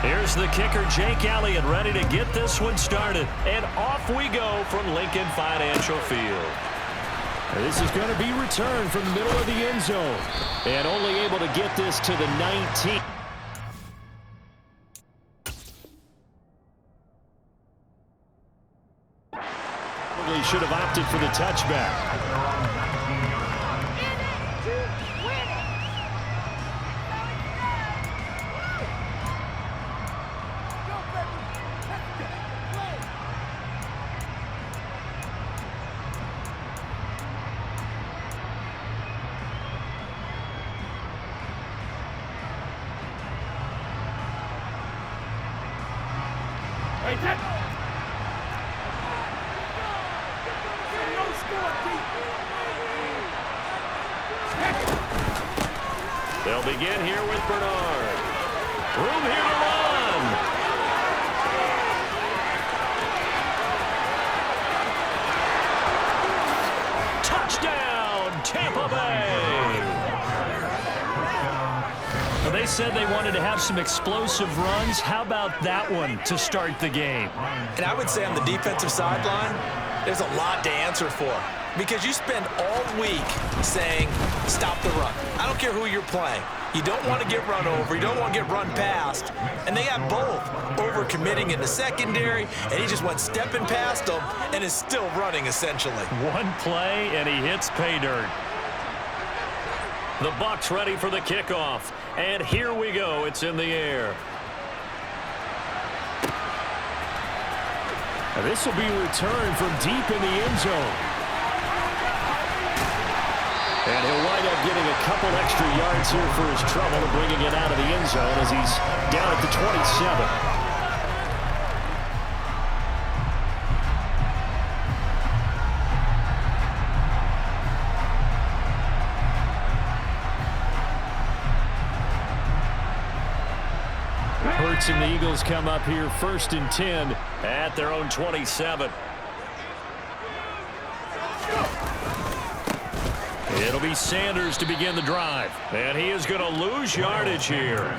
Here's the kicker, Jake Elliott, ready to get this one started. And off we go from Lincoln Financial Field. This is going to be returned from the middle of the end zone. And only able to get this to the 19. Probably should have opted for the touchback. They'll begin here with Bernard. Room here to run. Touchdown, Tampa Bay. Well, they said they wanted to have some explosive runs. How about that one to start the game? And I would say on the defensive sideline, there's a lot to answer for. Because you spend all week saying, stop the run. I don't care who you're playing. You don't want to get run over. You don't want to get run past. And they got both. Over-committing in the secondary, and he just went stepping past them and is still running, essentially. One play, and he hits pay dirt. The Bucs ready for the kickoff. And here we go. It's in the air. Now this will be returned from deep in the end zone. And he'll wind up getting a couple extra yards here for his trouble and bringing it out of the end zone as he's down at the 27. Hurts and the Eagles come up here 1st and 10 at their own 27. It'll be Sanders to begin the drive. And he is going to lose yardage here.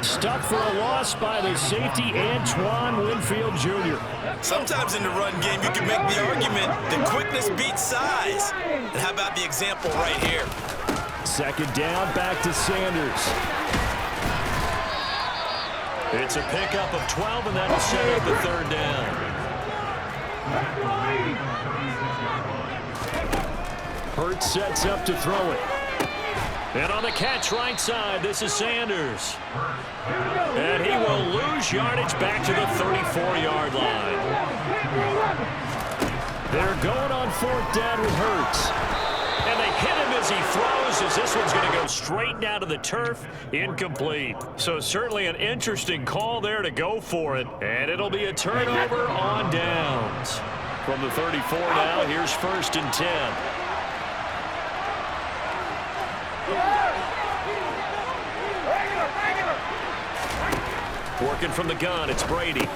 Stuck for a loss by the safety, Antoine Winfield Jr. Sometimes in the run game, you can make the argument that quickness beats size. And how about the example right here? 2nd down, back to Sanders. It's a pickup of 12, and that'll set up the 3rd down. Hurts sets up to throw it. And on the catch right side, this is Sanders. And he will lose yardage back to the 34-yard line. They're going on 4th down with Hurts. And they hit him as he throws, as this one's going to go straight down to the turf, incomplete. So certainly an interesting call there to go for it. And it'll be a turnover on downs. From the 34 now, here's 1st and 10. Working from the gun, it's Brady.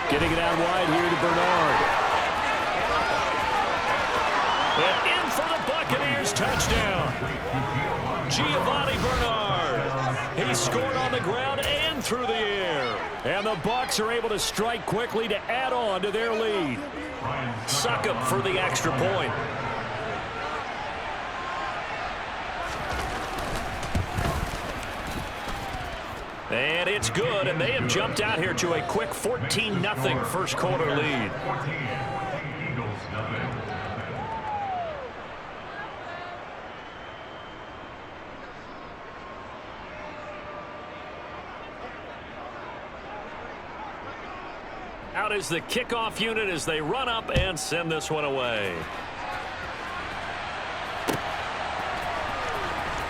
Getting it out wide here to Bernard. And in for the Buccaneers, touchdown. Giovanni Bernard. He scored on the ground and through the air. And the Bucs are able to strike quickly to add on to their lead. Succop for the extra point. And it's good, and they have jumped out here to a quick 14-0 first quarter lead. Out is the kickoff unit as they run up and send this one away.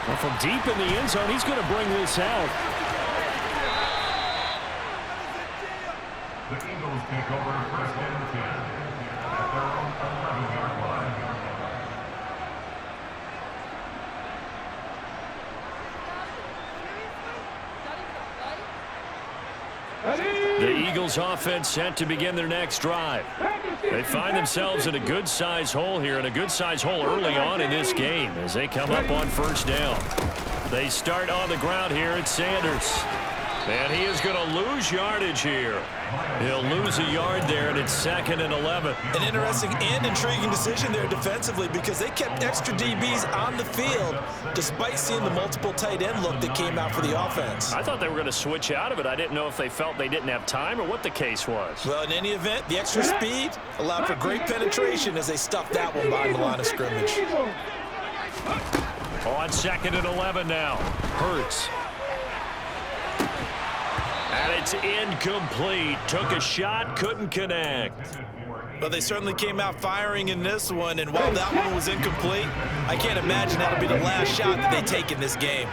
Well, from deep in the end zone, he's going to bring this out. The Eagles take over 1st and 10 at their own 11-yard line. The Eagles offense set to begin their next drive. They find themselves in a good-sized hole here, and a good-sized hole early on in this game as they come up on 1st down. They start on the ground here at Sanders. And he is going to lose yardage here. He'll lose a yard there, and it's 2nd and 11. An interesting and intriguing decision there defensively because they kept extra DBs on the field despite seeing the multiple tight end look that came out for the offense. I thought they were going to switch out of it. I didn't know if they felt they didn't have time or what the case was. Well, in any event, the extra speed allowed for great penetration as they stuffed that one behind the line of scrimmage. On 2nd and 11 now. Hurts. And it's incomplete. Took a shot, couldn't connect. Well, they certainly came out firing in this one, and while that one was incomplete, I can't imagine that'll be the last shot that they take in this game.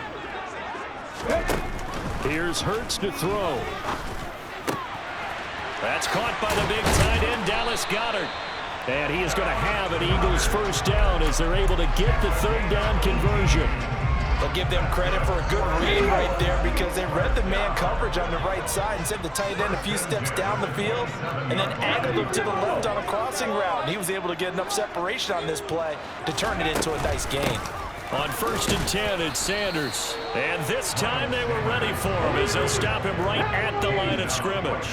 Here's Hurts to throw. That's caught by the big tight end, Dallas Goedert. And he is going to have an Eagles first down as they're able to get the 3rd down conversion. I'll give them credit for a good read right there because they read the man coverage on the right side and sent the tight end a few steps down the field and then angled him to the left on a crossing route. And he was able to get enough separation on this play to turn it into a nice gain. On 1st and 10, it's Sanders. And this time they were ready for him as they'll stop him right at the line of scrimmage.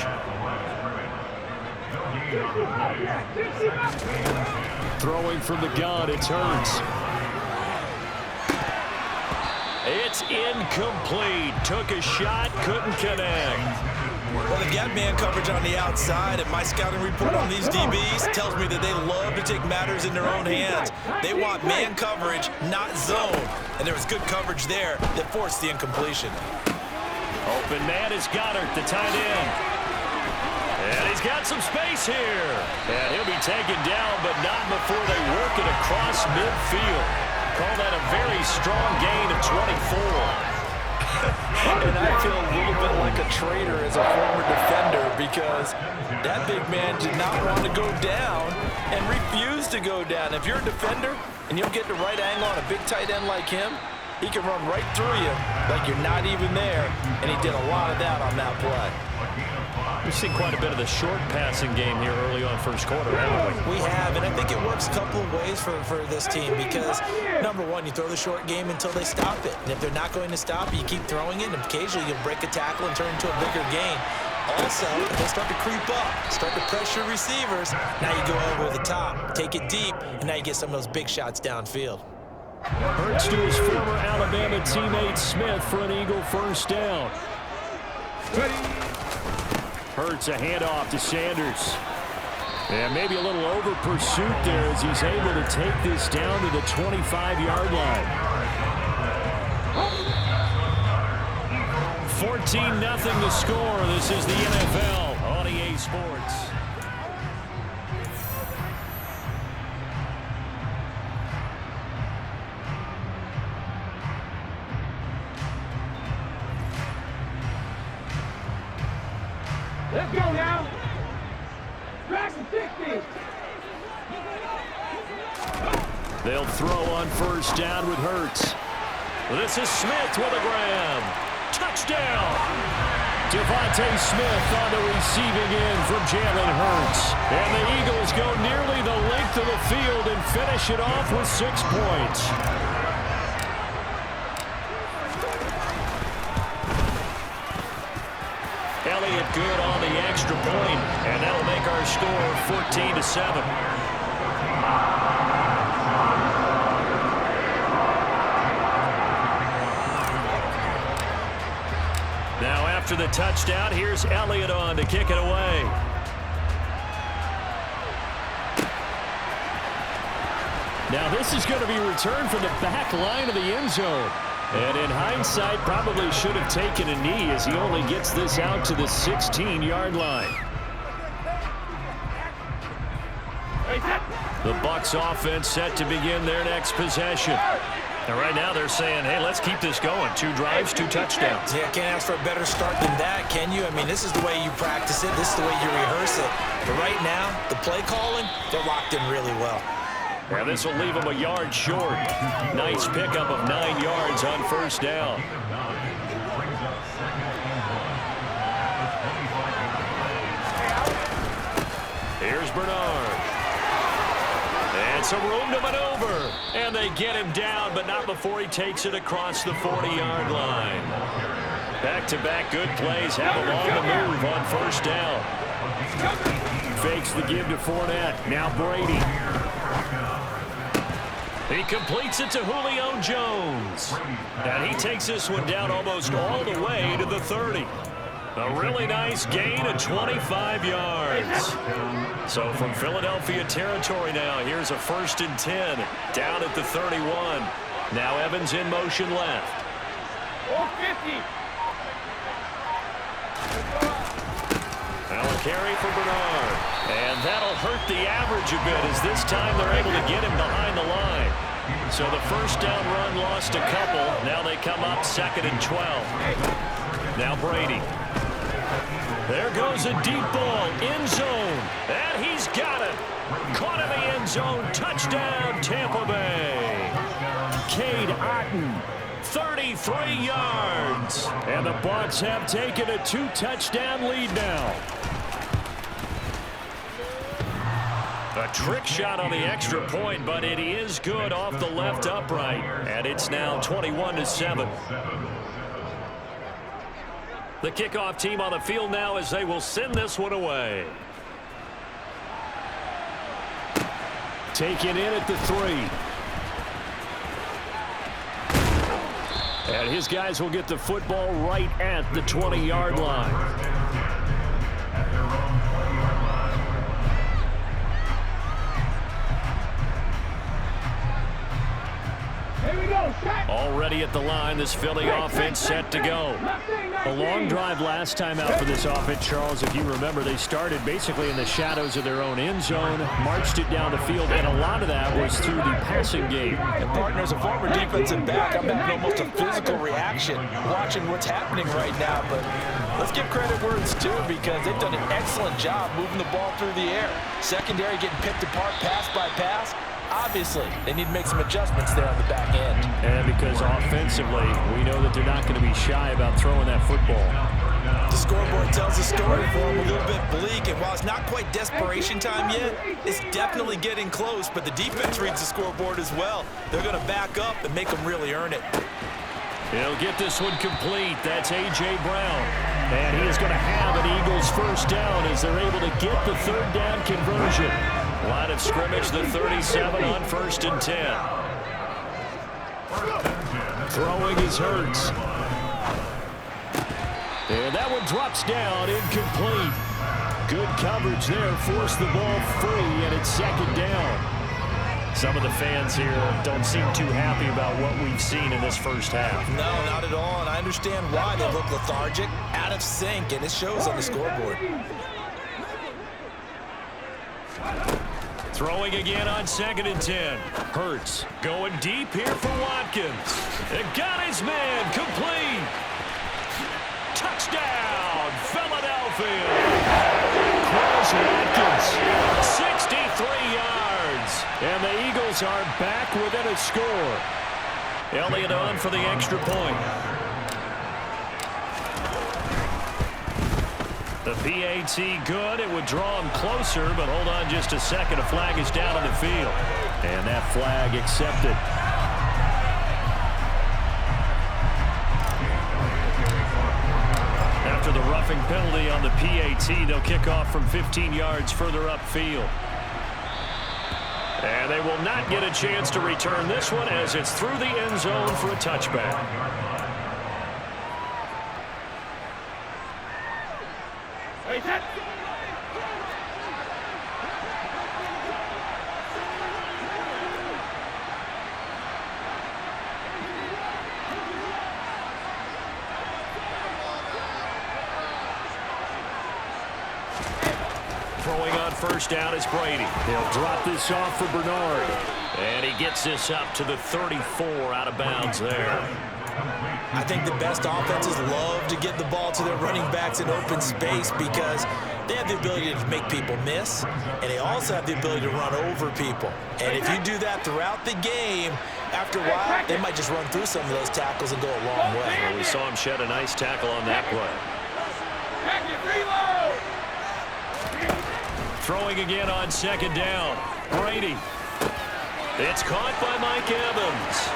Throwing from the gun, it's Hurts. It's incomplete. Took a shot, couldn't connect. Well, they've got man coverage on the outside, and my scouting report on these DBs tells me that they love to take matters in their own hands. They want man coverage, not zone. And there was good coverage there that forced the incompletion. Open man is Goddard, the tight end. And he's got some space here. And he'll be taken down, but not before they work it across midfield. Call that a very strong gain of 24. And I feel a little bit like a traitor as a former defender because that big man did not want to go down and refused to go down. If you're a defender and you'll get the right angle on a big tight end like him, he can run right through you like you're not even there, and he did a lot of that on that play. We've seen quite a bit of the short passing game here early on first quarter, haven't we? We have, and I think it works a couple of ways for this team because, number one, you throw the short game until they stop it. And if they're not going to stop it, you keep throwing it, and occasionally you'll break a tackle and turn into a bigger gain. Also, if they start to creep up, start to pressure receivers, now you go over the top, take it deep, and now you get some of those big shots downfield. Hurts to his former Alabama teammate Smith for an Eagle first down. Hurts a handoff to Sanders. And maybe a little over pursuit there as he's able to take this down to the 25-yard line. 14-0 the score. This is the NFL on EA Sports. Let's go now. Back to 60. They'll throw on first down with Hurts. This is Smith with a grab. Touchdown. Devontae Smith on the receiving end from Jalen Hurts. And the Eagles go nearly the length of the field and finish it off with 6 points. Elliott good on the extra point, and that'll make our score 14-7. Now after the touchdown, here's Elliott on to kick it away. Now this is going to be returned from the back line of the end zone. And in hindsight, probably should have taken a knee as he only gets this out to the 16-yard line. The Bucs offense set to begin their next possession. And right now they're saying, hey, let's keep this going. 2 drives, 2 touchdowns. Yeah, can't ask for a better start than that, can you? I mean, this is the way you practice it. This is the way you rehearse it. But right now, the play calling, they're locked in really well. And this will leave him a yard short. Nice pickup of 9 yards on first down. Here's Bernard. And some room to maneuver. And they get him down, but not before he takes it across the 40-yard line. Back Back-to-back good plays have him on the move on first down. Fakes the give to Fournette. Now Brady. He completes it to Julio Jones. And he takes this one down almost all the way to the 30. A really nice gain of 25 yards. So from Philadelphia territory now, here's a 1st and 10 down at the 31. Now Evans in motion left. 450. Now a carry for Bernard. And that'll hurt the average a bit as this time they're able to get him behind the line. So the first down run lost a couple. Now they come up 2nd and 12. Now Brady. There goes a deep ball, end zone, and he's got it. Caught in the end zone, touchdown, Tampa Bay. Cade Otton, 33 yards. And the Bucs have taken a 2-touchdown lead now. A trick shot on the extra point, but it is good off the left upright. And it's now 21-7. The kickoff team on the field now as they will send this one away. Taken in at the 3. And his guys will get the football right at the 20-yard line. Already at the line, this Philly offense set to go. A long drive last time out for this offense, Charles. If you remember, they started basically in the shadows of their own end zone, marched it down the field, and a lot of that was through the passing game. And partner, as a former defensive back, I'm having almost a physical reaction watching what's happening right now. But let's give credit where it's due because they've done an excellent job moving the ball through the air. Secondary getting picked apart pass by pass. Obviously, they need to make some adjustments there on the back end. And because offensively, we know that they're not going to be shy about throwing that football. The scoreboard tells the story for them a little bit bleak, and while it's not quite desperation time yet, it's definitely getting close, but the defense reads the scoreboard as well. They're going to back up and make them really earn it. He'll get this one complete. That's A.J. Brown. And he is going to have an Eagles first down as they're able to get the 3rd down conversion. Line of scrimmage, the 37 on 1st and 10. Throwing is Hurts. And that one drops down, incomplete. Good coverage there, forced the ball free, and it's 2nd down. Some of the fans here don't seem too happy about what we've seen in this first half. No, not at all, and I understand why they look lethargic, out of sync, and it shows on the scoreboard. Throwing again on 2nd and 10. Hurts going deep here for Watkins. And got his man complete. Touchdown, Philadelphia. Chris Watkins, 63 yards. And the Eagles are back within a score. Elliott on for the extra point. The PAT good. It would draw him closer, but hold on just a second. A flag is down on the field. And that flag accepted. After the roughing penalty on the PAT, they'll kick off from 15 yards further upfield. And they will not get a chance to return this one as it's through the end zone for a touchback. Throwing on first down is Brady. He'll drop this off for Bernard. And he gets this up to the 34 out of bounds there. I think the best offenses love to get the ball to their running backs in open space because they have the ability to make people miss, and they also have the ability to run over people. And if you do that throughout the game, after a while, they might just run through some of those tackles and go a long way. Well, we saw him shed a nice tackle on that play. Throwing again on 2nd down. Brady. It's caught by Mike Evans.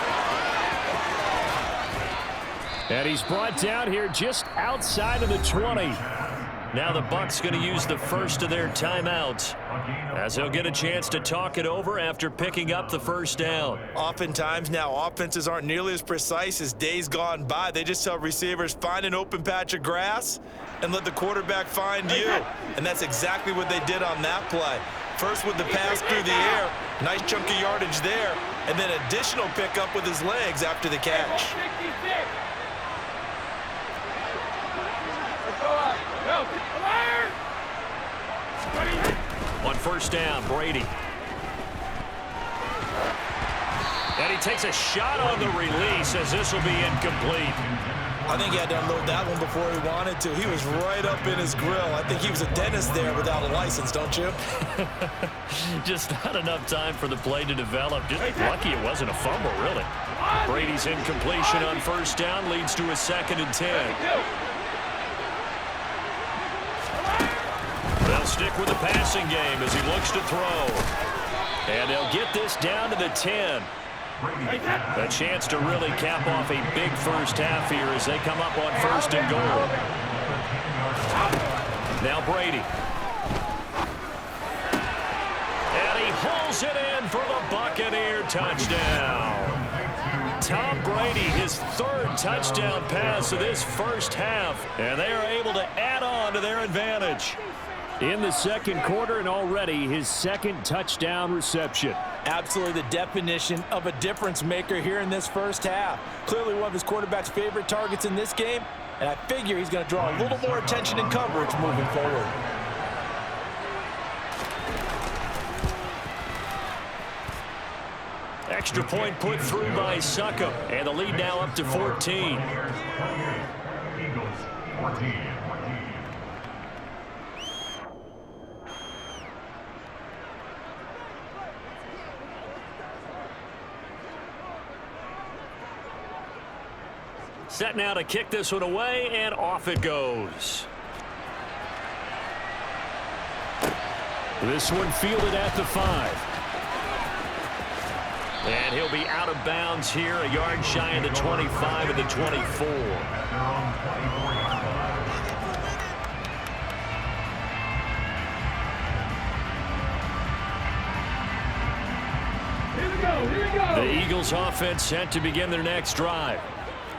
And he's brought down here just outside of the 20. Now the Bucs going to use the first of their timeouts, as they'll get a chance to talk it over after picking up the first down. Oftentimes now, offenses aren't nearly as precise as days gone by. They just tell receivers, find an open patch of grass and let the quarterback find you. And that's exactly what they did on that play. First with the pass through the air, nice chunk of yardage there, and then additional pickup with his legs after the catch. On first down, Brady. And he takes a shot on the release as this will be incomplete. I think he had to unload that one before he wanted to. He was right up in his grill. I think he was a dentist there without a license, don't you? Just not enough time for the play to develop. Just lucky it wasn't a fumble, really. Brady's incompletion on first down leads to a 2nd and 10. They'll stick with the passing game as he looks to throw. And they'll get this down to the 10. A chance to really cap off a big first half here as they come up on 1st and goal. Now Brady. And he hauls it in for the Buccaneer touchdown. Tom Brady, his 3rd touchdown pass of this first half. And they are able to add on to their advantage. In the 2nd quarter, and already his 2nd touchdown reception. Absolutely the definition of a difference maker here in this first half. Clearly one of his quarterback's favorite targets in this game, and I figure he's going to draw a little more attention and coverage moving forward. Extra point put through by Succop, and the lead now up to 14. Eagles 14. Set now to kick this one away, and off it goes. This one fielded at the 5. And he'll be out of bounds here, a yard shy of the 25 and the 24. The Eagles offense set to begin their next drive.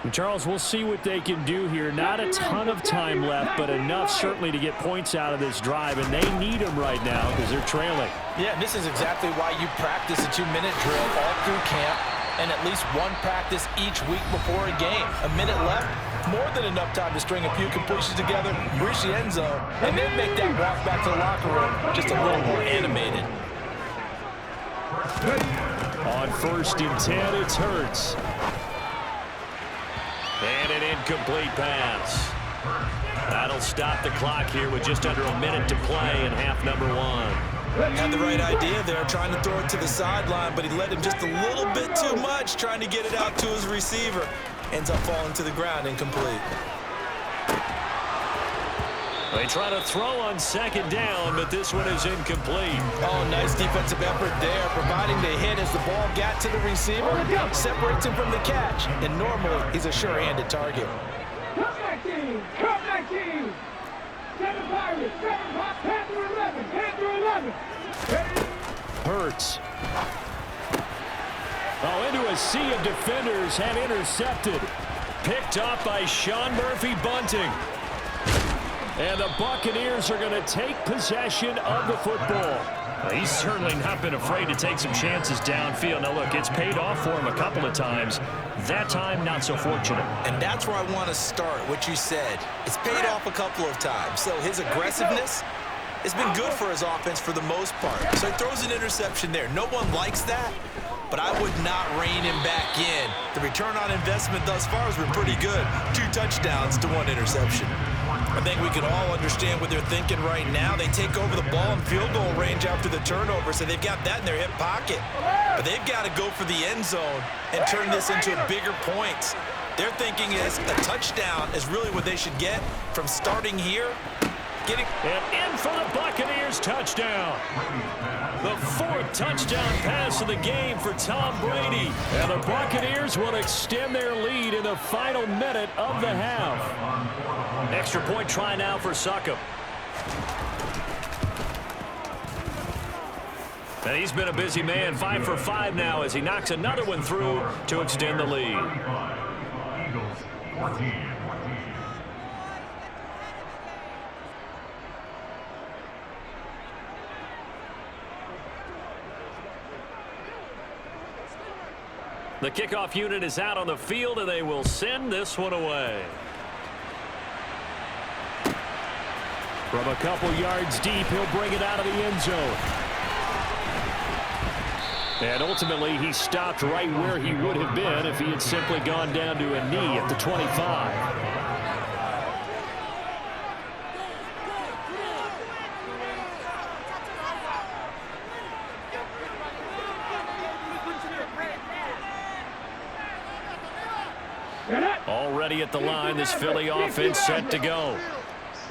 And Charles, we'll see what they can do here. Not a ton of time left, but enough certainly to get points out of this drive, and they need them right now because they're trailing. Yeah, this is exactly why you practice a 2-minute drill all through camp and at least one practice each week before a game. A minute left, more than enough time to string a few completions together, reach the end zone, and then make that walk back to the locker room just a little more animated. On 1st and 10, it's Hurts. And an incomplete pass. That'll stop the clock here with just under a minute to play in half number 1. Had the right idea there, trying to throw it to the sideline, but he let him just a little bit too much, trying to get it out to his receiver. Ends up falling to the ground, incomplete. They try to throw on 2nd down, but this one is incomplete. Oh, nice defensive effort there, providing the hit as the ball got to the receiver, separates him from the catch, and normally he's a sure-handed target. Come back team! Come back team! 7 Pirates, 7 Panther 11, Panther 11. Hurts. Oh, into a sea of defenders and intercepted. Picked off by Sean Murphy-Bunting. And the Buccaneers are going to take possession of the football. He's certainly not been afraid to take some chances downfield. Now, look, it's paid off for him a couple of times. That time, not so fortunate. And that's where I want to start, what you said. It's paid off a couple of times. So his aggressiveness has been good for his offense for the most part. So he throws an interception there. No one likes that, but I would not rein him back in. The return on investment thus far has been pretty good. 2 touchdowns to 1 interception. I think we can all understand what they're thinking right now. They take over the ball in field goal range after the turnover, so they've got that in their hip pocket. But they've got to go for the end zone and turn this into bigger points. Their thinking is a touchdown is really what they should get from starting here And in for the Buccaneers touchdown. The fourth touchdown pass of the game for Tom Brady. And the Buccaneers will extend their lead in the final minute of the half. Extra point try now for Succop. And he's been a busy man, 5 for 5 now as he knocks another one through to extend the lead. Eagles 14. The kickoff unit is out on the field, and they will send this one away. From a couple yards deep, he'll bring it out of the end zone. And ultimately, he stopped right where he would have been if he had simply gone down to a knee at the 25. Already at the line, this Philly offense set to go.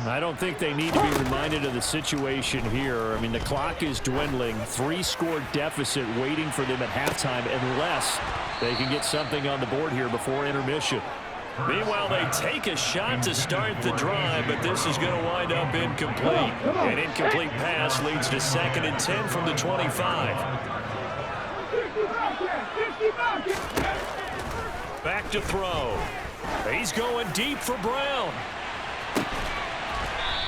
I don't think they need to be reminded of the situation here. I mean, the clock is dwindling. 3-score deficit waiting for them at halftime unless they can get something on the board here before intermission. Meanwhile, they take a shot to start the drive, but this is going to wind up incomplete. An incomplete pass leads to 2nd and 10 from the 25. Back to throw. He's going deep for Brown.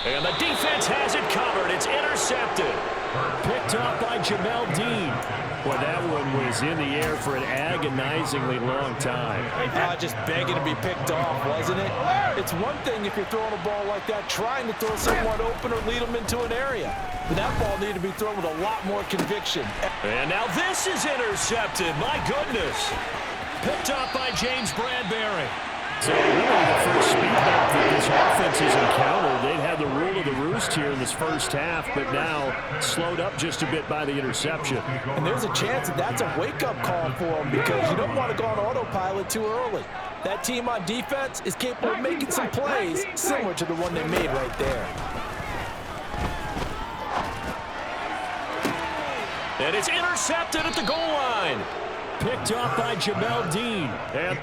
And the defense has it covered. It's intercepted. Picked up by Jamel Dean. Well, that one was in the air for an agonizingly long time. Just begging to be picked off, wasn't it? It's one thing if you're throwing a ball like that, trying to throw someone open or lead them into an area. But that ball needed to be thrown with a lot more conviction. And now this is intercepted. My goodness. Picked up by James Bradbury. So really the first speed bump that this offense has encountered. They'd had the rule of the roost here in this first half, but now slowed up just a bit by the interception. And there's a chance that that's a wake-up call for them because you don't want to go on autopilot too early. That team on defense is capable of making some plays similar to the one they made right there. And it's intercepted at the goal line. Picked up by Jamel Dean. And